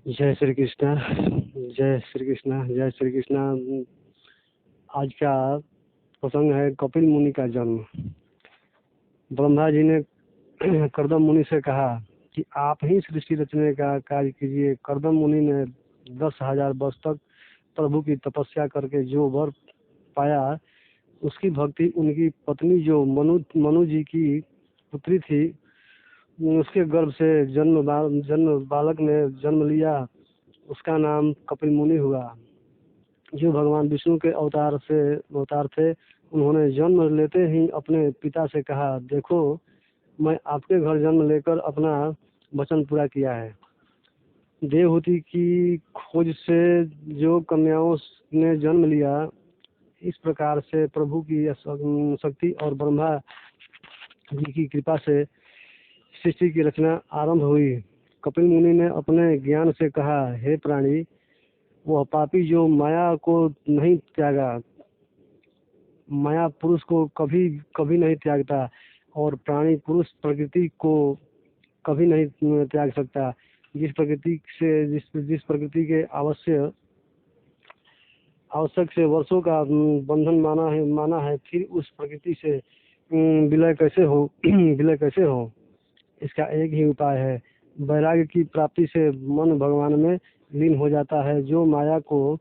जय श्री कृष्णा। जय श्री कृष्णा। जय श्री कृष्णा। आज का प्रसंग है कपिल मुनि का जन्म। ब्रह्मा जी ने कर्दम मुनि से कहा कि आप ही सृष्टि रचने का कार्य कीजिए। कर्दम मुनि ने 10,000 वर्ष तक प्रभु की तपस्या करके जो वर पाया, उसकी भक्ति उनकी पत्नी जो मनु जी की पुत्री थी, उसके गर्भ से जन्म बालक ने जन्म लिया। उसका नाम कपिल मुनि हुआ, जो भगवान विष्णु के अवतार थे। उन्होंने जन्म लेते ही अपने पिता से कहा, देखो, मैं आपके घर जन्म लेकर अपना वचन पूरा किया है। देवहूति की खोज से जो कन्याओं ने जन्म लिया, इस प्रकार से प्रभु की शक्ति और ब्रह्मा जी की कृपा से सृष्टि की रचना आरंभ हुई। कपिल मुनि ने अपने ज्ञान से कहा, हे प्राणी, वह पापी जो माया को नहीं त्यागा, माया पुरुष को कभी कभी नहीं त्यागता, और प्राणी पुरुष प्रकृति को कभी नहीं त्याग सकता। जिस प्रकृति के आवश्यक से वर्षों का बंधन माना है, फिर उस प्रकृति से विलय कैसे हो। इसका एक ही उपाय है, वैराग्य की प्राप्ति से मन भगवान में लीन हो जाता है। जो माया को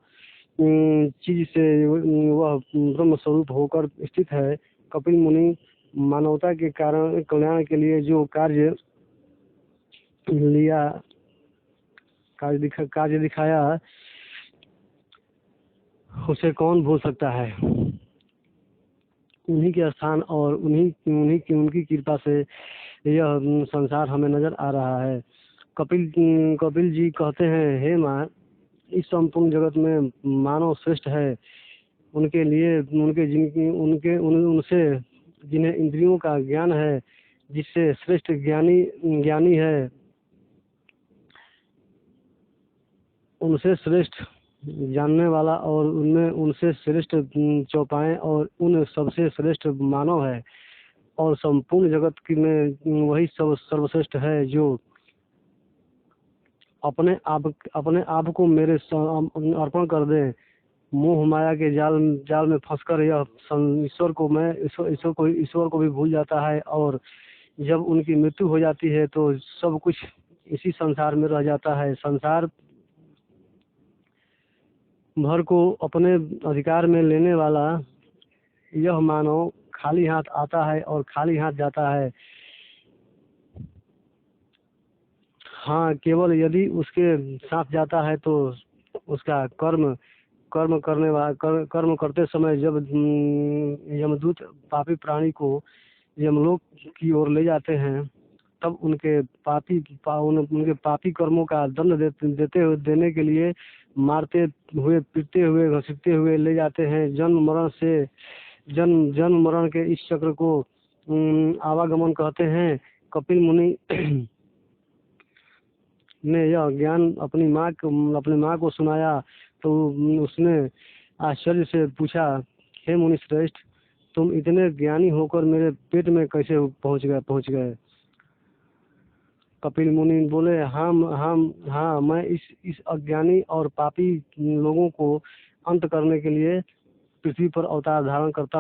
चीज से वह ब्रह्म स्वरूप होकर स्थित है। कपिल मुनि मानवता के कारण कल्याण के लिए जो कार्य दिखाया, उसे कौन भूल सकता है। उन्हीं के स्थान और उनकी कृपा से यह संसार हमें नजर आ रहा है। कपिल जी कहते हैं, हे माँ, इस संपूर्ण जगत में मानव श्रेष्ठ है। उनके लिए उनसे जिन्हें इंद्रियों का ज्ञान है, जिससे श्रेष्ठ ज्ञानी है, उनसे श्रेष्ठ जानने वाला और उनसे श्रेष्ठ चौपाएं और उन सबसे श्रेष्ठ मानव है। और संपूर्ण जगत में वही सर्वश्रेष्ठ है, जो अपने आप को मेरे अर्पण कर दे। मोह माया के जाल में फंसकर यह ईश्वर को भी भूल जाता है, और जब उनकी मृत्यु हो जाती है तो सब कुछ इसी संसार में रह जाता है। संसार भर को अपने अधिकार में लेने वाला यह मानव खाली हाथ आता है और खाली हाथ जाता है। हाँ, केवल यदि उसके साथ जाता है तो उसका कर्म करते समय जब यमदूत पापी प्राणी को यमलोक की ओर ले जाते हैं, तब उनके पापी कर्मों का दंड देने के लिए मारते हुए, पीटते हुए, घसीटते हुए ले जाते हैं। जन्म मरण के इस चक्र को आवागमन कहते हैं। कपिल मुनि ने यह ज्ञान अपनी माँ को सुनाया, तो उसने आश्चर्य से पूछा, हे मुनि श्रेष्ठ, तुम इतने ज्ञानी होकर मेरे पेट में कैसे पहुंच गए। कपिल मुनि बोले, हाँ, मैं इस अज्ञानी और पापी लोगों को अंत करने के लिए पृथ्वी पर अवतार धारण करता